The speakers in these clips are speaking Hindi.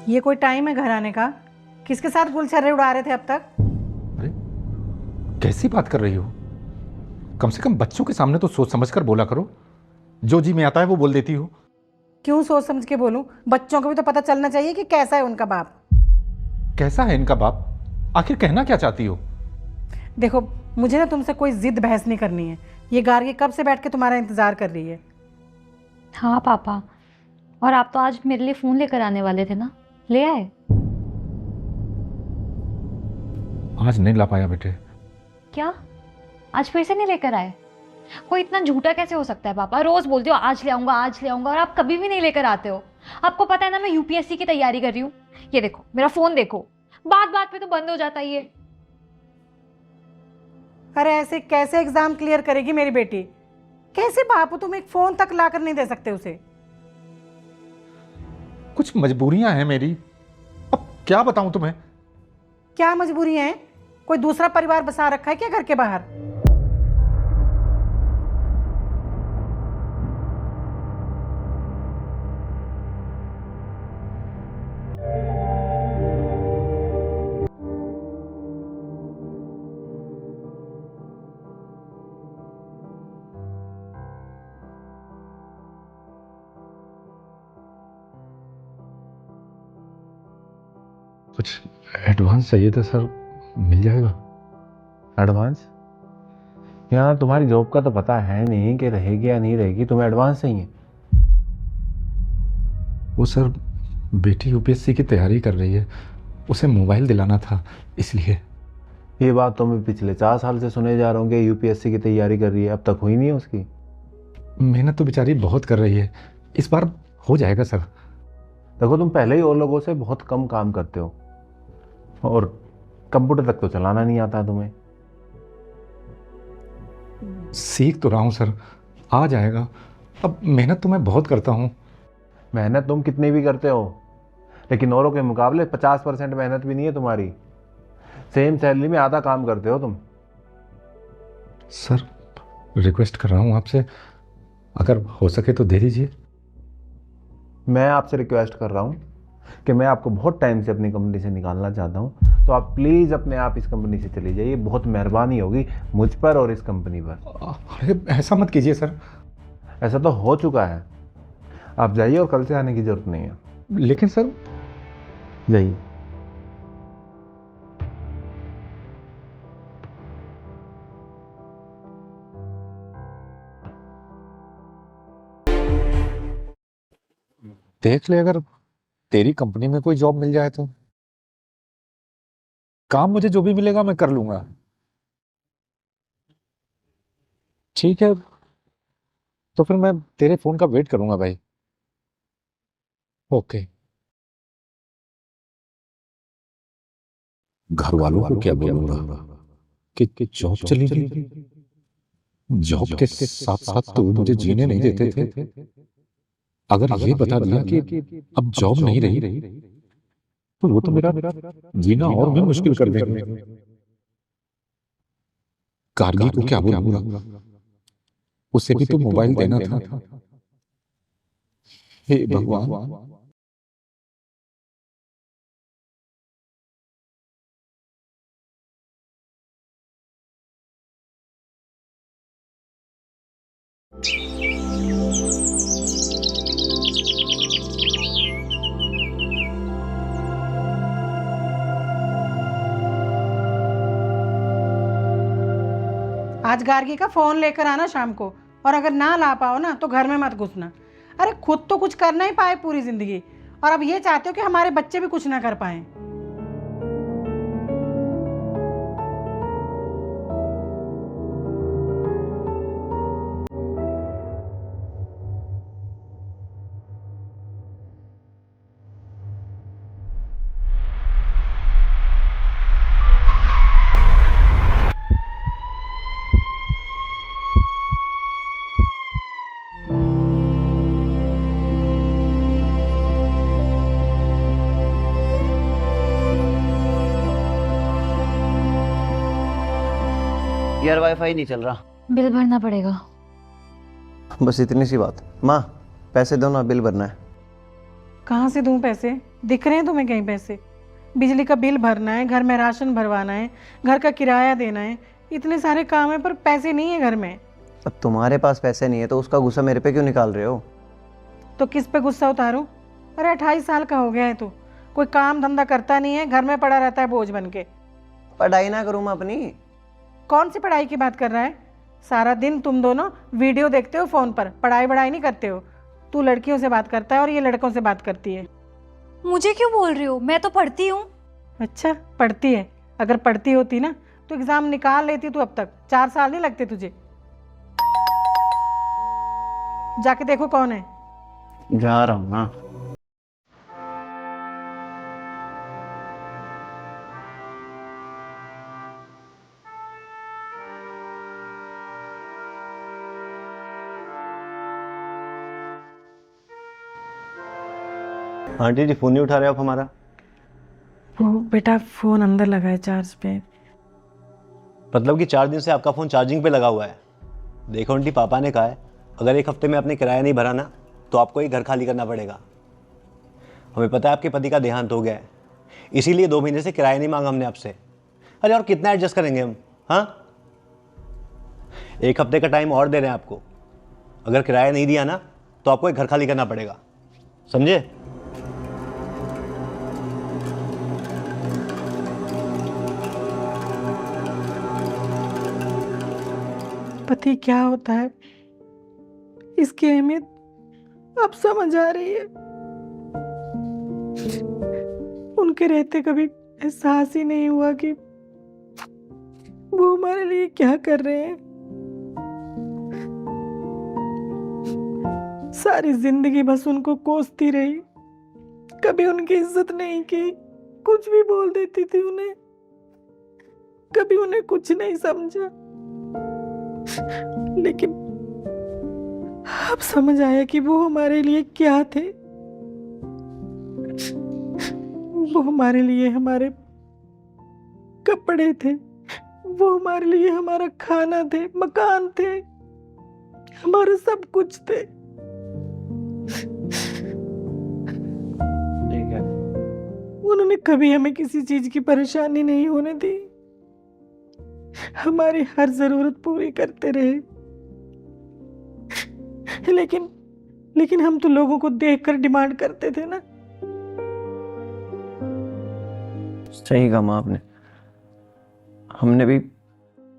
ये कोई टाइम है घर आने का? किसके साथ गुलछर्रे उड़ा रहे थे अब तक? अरे कैसी बात कर रही हो? कम से कम बच्चों के सामने तो सोच समझ कर बोला करो। जो जी में आता है वो बोल देती हो। क्यों सोच समझ के बोलूं? बच्चों को भी तो पता चलना चाहिए कि कैसा है उनका बाप। कैसा है इनका बाप? आखिर कहना क्या चाहती हो? देखो, मुझे ना तुमसे कोई जिद बहस नहीं करनी है। ये गार्गी कब से बैठ के तुम्हारा इंतजार कर रही है। हाँ पापा, और आप तो आज मेरे लिए फ़ोन लेकर आने वाले थे ना, ले आए? आज नहीं ला पाया बेटे। क्या आज फिर से नहीं लेकर आए? कोई इतना झूठा कैसे हो सकता है पापा? रोज बोलते हो आज ले आऊंगा आज ले आऊंगा, और आप कभी भी नहीं लेकर आते हो। आपको पता है ना मैं यूपीएससी की तैयारी कर रही हूँ। ये देखो मेरा फोन देखो, बात बात पे तो बंद हो जाता है ये। अरे ऐसे कैसे एग्जाम क्लियर करेगी मेरी बेटी? कैसे बाप हो तुम, एक फोन तक ला कर नहीं दे सकते उसे? कुछ मजबूरियां हैं मेरी, अब क्या बताऊं तुम्हें। क्या मजबूरी है? कोई दूसरा परिवार बसा रखा है क्या घर के बाहर? कुछ एडवांस चाहिए था सर, मिल जाएगा? एडवांस? यहाँ तुम्हारी जॉब का तो पता है नहीं कि रहेगी या नहीं रहेगी, तुम्हें एडवांस चाहिए? वो सर, बेटी यूपीएससी की तैयारी कर रही है, उसे मोबाइल दिलाना था इसलिए। ये बात तो मैं पिछले 4 साल से सुने जा रहा हूँ कि यूपीएससी की तैयारी कर रही है, अब तक हुई नहीं है उसकी। मेहनत तो बेचारी बहुत कर रही है, इस बार हो जाएगा सर। देखो तुम पहले ही और लोगों से बहुत कम काम करते हो, और कंप्यूटर तक तो चलाना नहीं आता तुम्हें। सीख तो रहा हूँ सर, आ जाएगा। अब मेहनत तो मैं बहुत करता हूँ। मेहनत तुम कितनी भी करते हो, लेकिन औरों के मुकाबले 50% मेहनत भी नहीं है तुम्हारी। सेम सैलरी में आधा काम करते हो तुम। सर रिक्वेस्ट कर रहा हूँ आपसे, अगर हो सके तो दे दीजिए। मैं आपसे रिक्वेस्ट कर रहा हूँ कि मैं आपको बहुत टाइम से अपनी कंपनी से निकालना चाहता हूँ, तो आप प्लीज़ अपने आप इस कंपनी से चले जाइए। बहुत मेहरबानी होगी मुझ पर और इस कंपनी पर। अरे ऐसा मत कीजिए सर। ऐसा तो हो चुका है, आप जाइए और कल से आने की जरूरत नहीं है। लेकिन सर। जाइए। देख ले, अगर तेरी कंपनी में कोई जॉब मिल जाए तो। काम मुझे जो भी मिलेगा मैं कर लूंगा। ठीक है, तो फिर मैं तेरे फोन का वेट करूंगा भाई। ओके। घर वालों को क्या बोलूंगा कि जॉब चली गई? जॉब के साथ साथ तो मुझे जीने नहीं देते थे। अगर ये बता दिया कि अब जॉब नहीं रही तो वो तो मेरा जीना और भी मुश्किल कर देंगे। गार्गी को क्या बोलूंगा? उसे भी तो मोबाइल देना था। हे भगवान। आज गार्गी का फोन लेकर आना शाम को, और अगर ना ला पाओ ना तो घर में मत घुसना। अरे खुद तो कुछ कर नहीं पाए पूरी जिंदगी, और अब ये चाहते हो कि हमारे बच्चे भी कुछ ना कर पाए। यार वाईफाई नहीं चल रहा। बिल भरना पड़ेगा। बस इतनी सी बात। माँ पैसे दो ना, बिल भरना है। कहाँ से दूं पैसे? दिख रहे हैं तुम्हें कहीं पैसे? बिजली का बिल भरना है, घर में राशन भरवाना है, घर का किराया देना है, इतने सारे काम है पर पैसे नहीं है घर में। अब तुम्हारे पास पैसे नहीं है तो उसका गुस्सा मेरे पे क्यों निकाल रहे हो? तो किस पे गुस्सा उतारूं? अरे 28 साल का हो गया है तू, कोई काम धंधा करता नहीं है, घर में पड़ा रहता है बोझ बन के। पढ़ाई ना करूँ मैं अपनी? कौन सी पढ़ाई की बात कर रहा है? सारा दिन तुम दोनों वीडियो देखते हो फ़ोन पर, पढ़ाई वढ़ाई नहीं करते हो। तू लड़कियों से बात करता है और ये लड़कों से बात करती है। मुझे क्यों बोल रही हो? मैं तो पढ़ती हूँ। अच्छा पढ़ती है? अगर पढ़ती होती ना तो एग्ज़ाम निकाल लेती तू अब तक। 4 साल नहीं लगते तुझे। जाके देखो कौन है। जा रहा हूँ ना। आंटी जी फोन नहीं उठा रहे आप हमारा? वो बेटा फ़ोन अंदर लगा है चार्ज पे। मतलब कि 4 दिन से आपका फ़ोन चार्जिंग पे लगा हुआ है। देखो आंटी, पापा ने कहा है अगर 1 हफ्ते में आपने किराया नहीं भरा ना तो आपको ही घर खाली करना पड़ेगा। हमें पता है आपके पति का देहांत हो गया है, इसीलिए 2 महीने से किराया नहीं मांगा हमने आपसे। अरे और कितना एडजस्ट करेंगे हम? हाँ, 1 हफ्ते का टाइम और दे रहे हैं आपको। अगर किराया नहीं दिया ना तो आपको एक घर खाली करना पड़ेगा, समझे? पति क्या होता है इसकी अहमियत अब समझ आ रही है। उनके रहते कभी एहसास ही नहीं हुआ कि वो हमारे लिए क्या कर रहे हैं। सारी जिंदगी बस उनको कोसती रही, कभी उनकी इज्जत नहीं की, कुछ भी बोल देती थी उन्हें, कभी उन्हें कुछ नहीं समझा। लेकिन अब समझ आया कि वो हमारे लिए क्या थे। वो हमारे लिए हमारे कपड़े थे, वो हमारे लिए हमारा खाना थे, मकान थे, हमारा सब कुछ थे। ठीक है। उन्होंने कभी हमें किसी चीज की परेशानी नहीं होने दी, हमारी हर जरूरत पूरी करते रहे। लेकिन हम तो लोगों को देखकर डिमांड करते थे ना। सही कहा माँ आपने। हमने भी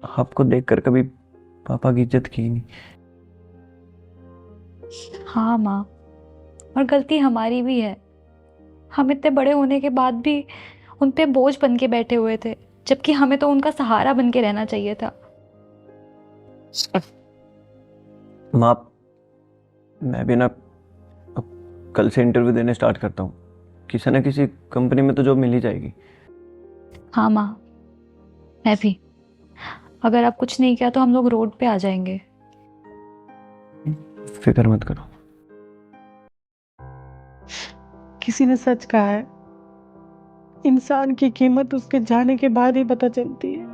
आपको देखकर कभी पापा की इज्जत की नहीं। हाँ माँ, और गलती हमारी भी है। हम इतने बड़े होने के बाद भी उन पे बोझ बन के बैठे हुए थे, जबकि हमें तो उनका सहारा बन के रहना चाहिए था। माँ, मैं भी ना अब कल से इंटरव्यू देने स्टार्ट करता हूँ। किसी न किसी कंपनी में तो जॉब मिल ही जाएगी। हाँ माँ, मैं भी। अगर आप कुछ नहीं किया तो हम लोग रोड पे आ जाएंगे। फिक्र मत करो। किसी ने सच कहा है, इंसान की कीमत उसके जाने के बाद ही पता चलती है।